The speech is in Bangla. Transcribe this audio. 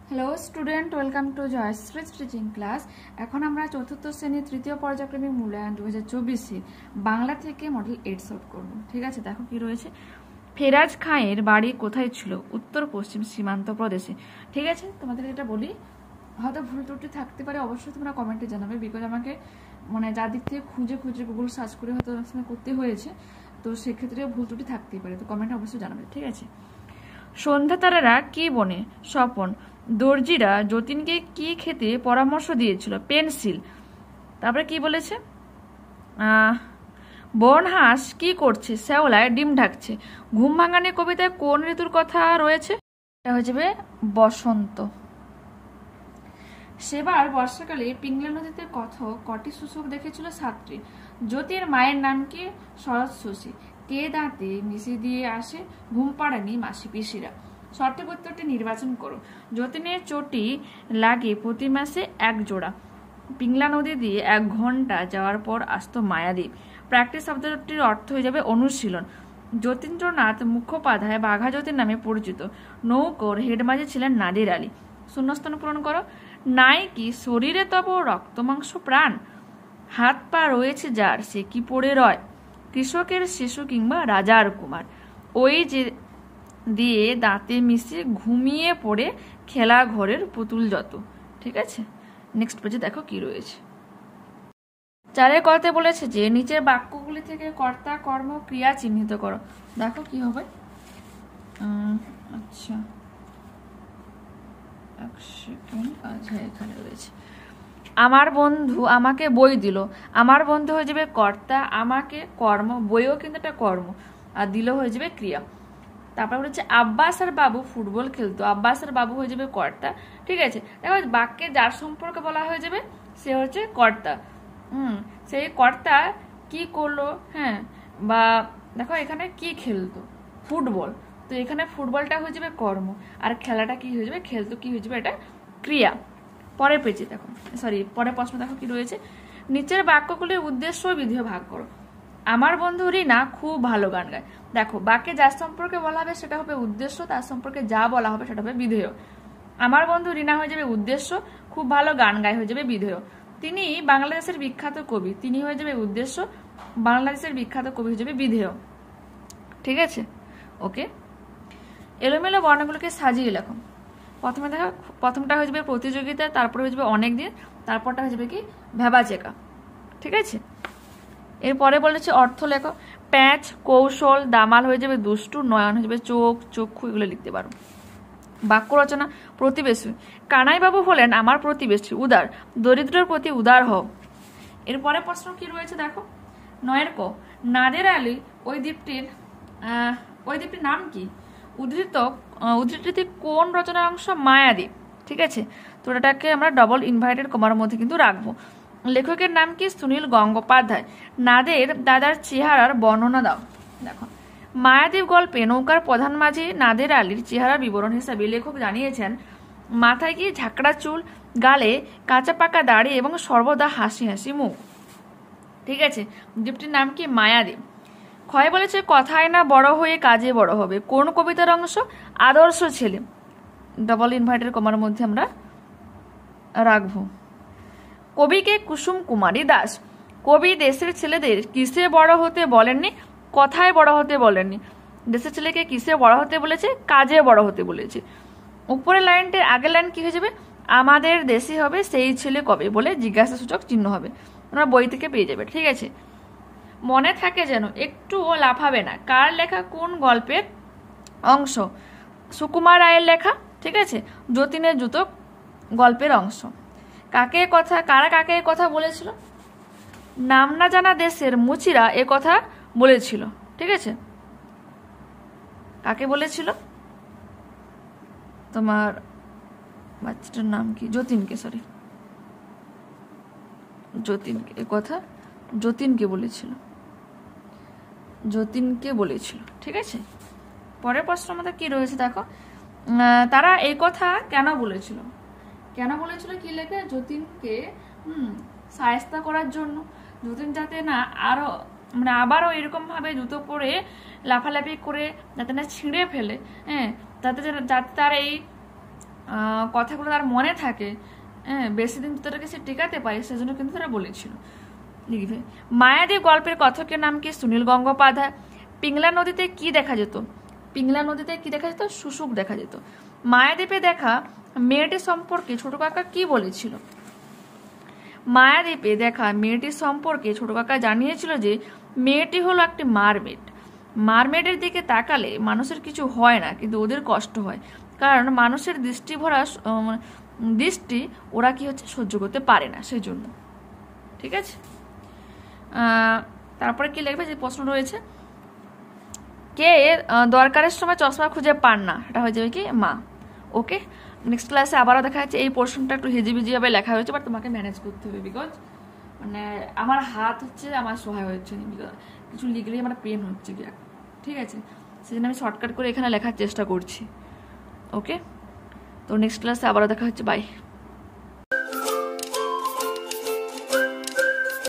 Hello student, welcome to Jayashree teaching class. এখন আমরা চতুর্থ শ্রেণীর তৃতীয় পর্যায়ক্রমিক মূল্যায়ন 2024 বাংলা থেকে মডেল 8 সলভ করব। ঠিক আছে, দেখো কি রয়েছে। ফেরাজ খাঁয়ের বাড়ি কোথায় ছিল? উত্তর পশ্চিম সীমান্ত প্রদেশে। ঠিক আছে, তোমাদের এটা বলি, হয়তো ভুল ত্রুটি থাকতে পারে, অবশ্যই তোমরা কমেন্টে জানাবে, বিকজ আমাকে যার দিক থেকে খুঁজে গুগল সার্চ করে হয়তো করতে হয়েছে, তো সেক্ষেত্রে ভুল ত্রুটি থাকতেই পারে, তো কমেন্টে অবশ্যই জানাবে। ঠিক আছে। সন্ধ্যা তারারা কি বনে? স্বপন। দর্জিরা যতীনকে কি খেতে পরামর্শ দিয়েছিল? পেন্সিল। তারপরে কি বলেছে? বনহাঁস কি করছে? শ্যাওলায় ডিম ঢাকছে। ঘুম ভাঙানি কবিতায় কোন ঋতুর কথা রয়েছে? এটা হয়ে যাবে বসন্ত। সেবার বর্ষাকালে পিংলা নদীতে কটি শুশুক দেখেছিল? 7টি। জ্যোতির মায়ের নাম কি? শরৎ শশী। কে দাঁতে মিশি দিয়ে আসে? ঘুম পাড়ানি মাসি পিসিরা। সঠিক উত্তরটি নির্বাচন করো। যতীনের চটি লাগে প্রতি মাসে 1 জোড়া। পিংলা নদী দিয়ে 1 ঘন্টা যাওয়ার পর আসতো মায়াদ্বীপ। প্র্যাকটিস শব্দটির অর্থ হয়ে যাবে অনুশীলন। যতীন্দ্রনাথ মুখোপাধ্যায় বাঘা যতীন নামে পরিচিত। নৌকোর হেডমাঝি ছিলেন নাদির আলী। শূন্যস্থান পূরণ করো। নাই কি শরীরে তব রক্ত মাংস প্রাণ? হাত পা রয়েছে যার, সে কি পড়ে রয়? কৃষকের শিশু কিংবা রাজার কুমার। ওই যে দিয়ে দাঁতে মিশে ঘুমিয়ে পড়ে খেলা ঘরের পুতুল যত। ঠিক আছে, নেক্সট পেজে দেখো কি রয়েছে। 4 কতে বলেছে যে নিচের বাক্যগুলি থেকে কর্তা কর্ম ক্রিয়া চিহ্নিত করো। দেখো কি হবে। আচ্ছা, এখানে রয়েছে আমার বন্ধু আমাকে বই দিল। আমার বন্ধু হয়ে যাবে কর্তা, আমাকে কর্ম, বইও কিন্তু একটা কর্ম, আর দিল হয়ে যাবে ক্রিয়া। তারপর বলেছে আব্বাস আর বাবু ফুটবল খেলতো। আব্বাস আর বাবু হয়ে যাবে কর্তা। ঠিক আছে, দেখো বাক্যে যার সম্পর্কে বলা হয়ে যাবে সে হচ্ছে কর্তা। সেই কর্তা কি করলো? হ্যাঁ, বা দেখো এখানে কি খেলতো? ফুটবল। তো এখানে ফুটবলটা হয়ে যাবে কর্ম, আর খেলাটা কি হয়ে যাবে? খেলতো কি হয়ে যাবে? এটা ক্রিয়া। পরের পেজে দেখো, পরের প্রশ্ন দেখো কি রয়েছে। নিচের বাক্যগুলির উদ্দেশ্য ও বিধেয় ভাগ করো। আমার বন্ধু রিনা খুব ভালো গান গায়। দেখো বাক্যে যার সম্পর্কে বলা হবে সেটা হবে উদ্দেশ্য, তার সম্পর্কে যা বলা হবে সেটা হবে বিধেয়। আমার বন্ধু রিনা হয়ে যাবে উদ্দেশ্য, খুব ভালো গান গায় হয়ে যাবে বিধেয়। তিনি বাংলাদেশের বিখ্যাত কবি, তিনি হয়ে যাবে উদ্দেশ্য, বাংলাদেশের বিখ্যাত কবি হয়ে যাবে বিধেয়। ঠিক আছে, ওকে। এলোমেলো বর্ণগুলোকে সাজিয়ে লেখো। প্রথমে দেখো, প্রথমটা হয়ে যাবে প্রতিযোগিতা, তারপরে হয়ে যাবে অনেকদিন, তারপরটা হয়ে যাবে কি ভেবাচেকা। ঠিক আছে, এরপরে বলেছে অর্থ লেখো। প্যাঁচ, কৌশল, দামাল হয়ে যাবে দুষ্টু, নয়ন হয়ে যাবে চোখ, চক্ষু, এগুলো লিখতে পারো। বাক্য রচনা। প্রতিবেশী। কানাইবাবু হলেন আমার প্রতিবেশী, উদার, দরিদ্রের প্রতি উদার হও। এরপরে প্রশ্ন কি রয়েছে দেখো। 9 ক, নাদের আলী ওই দ্বীপটির নাম কি? উদ্ধৃতি কোন রচনার অংশ? মায়াদ্বীপ। ঠিক আছে, তো এটাকে আমরা ডবল ইনভার্টেড কমার মধ্যে কিন্তু রাখবো। লেখকের নাম কি? সুনীল গঙ্গোপাধ্যায়। নাদের দাদার চেহারার বর্ণনা দাও। দেখো মায়াদ্বীপ গল্পে নৌকার প্রধান মাঝি নাদের আলীর চেহারার বিবরণ হিসাবে লেখক জানিয়েছেন মাথায় কি ঝাঁকড়া চুল, গালে কাঁচা পাকা দাড়ি এবং সর্বদা হাসি হাসি মুখ। ঠিক আছে, দ্বীপটির নাম কি? মায়াদ্বীপ। ক্ষয় বলেছে কথায় না বড় হয়ে কাজে বড় হবে। কোন কবিতার অংশ? আদর্শ ছেলে, ডবল ইনভার্টেড কমার মধ্যে আমরা রাখবো। কবিকে কুসুম কুমারী দাস। কবি দেশের ছেলেদের কিসে বড় হতে বলেননি, কথায় বড় হতে বলেননি। দেশের ছেলেকে কিসে বড় হতে বলেছে? কাজে বড় হতে বলেছে। উপরের লাইনটির আগের লাইন কি হয়ে যাবে? আমাদের দেশে হবে সেই ছেলে কবে বলে জিজ্ঞাসা সূচক চিহ্ন হবে। তোমরা বই থেকে পেয়ে যাবে। ঠিক আছে, মনে থাকে যেন, একটুও লাফাবে না। কার লেখা কোন গল্পের অংশ? সুকুমার রায়ের লেখা। ঠিক আছে, যতীনের জুতো গল্পের অংশ। কারা কাকে কথা বলেছিল? নাম না জানা দেশের মুচিরা এ কথা বলেছিল। ঠিক আছে, কাকে বলেছিল? তোমার বাচ্চাটার নাম কি? যতীনকে, যতীনকে এ কথা যতীনকে বলেছিল। ঠিক আছে, পরের প্রশ্ন আমাদের কি রয়েছে দেখো। তারা এই কথা কেন বলেছিল? কি লেখে? যতীনকে শায়েস্তা করার জন্য, যতীন যাতে না আরো আবারও এরকম ভাবে জুতো পরে লাফালাফি করে যাতে না ছিঁড়ে ফেলে, যাতে তার এই কথাগুলো তার মনে থাকে, হ্যাঁ, বেশি দিন তোটাকে সে টেকাতে পারে, সেজন্য কিন্তু তারা বলেছিল। লিখবে মায়াদেব গল্পের কথকের নাম কি? সুনীল গঙ্গোপাধ্যায়। পিংলা নদীতে কি দেখা যেত? পিংলা নদীতে কি দেখা যেত? শুশুক দেখা যেত। মায়াদ্বীপে দেখা মেয়েটি সম্পর্কে ছোট কাকা কি বলেছিল? মায়াদ্বীপে দেখা মেয়েটির সম্পর্কে ছোট কাকা জানিয়েছিল যে মেয়েটি হলো একটি মারমেড। মারমেডের দিকে তাকালে মানুষের কিছু হয় না, কিন্তু ওদের কষ্ট হয়, কারণ মানুষের দৃষ্টি ওরা কি হচ্ছে সহ্য করতে পারে না, সেই জন্য। ঠিক আছে, তারপরে কি লিখবে? যে প্রশ্ন রয়েছে, কে দরকারের সময় চশমা খুঁজে পান না? এটা হয়ে যাবে কি? মা। ওকে, নেক্সট ক্লাসে আবারও দেখা যাচ্ছে। এই পোর্শনটা একটু হিজিবিজিভাবে লেখা হয়েছে, বাট তোমাকে ম্যানেজ করতে হবে, বিকজ মানে আমার হাত হচ্ছে আমার সহায় হচ্ছে না, কিছু লিখলেই আমার পেন হচ্ছে কি। ঠিক আছে, সেজন্য আমি শর্টকাট করে এখানে লেখার চেষ্টা করছি। ওকে, তো নেক্সট ক্লাসে আবারও দেখা হচ্ছে। বাই।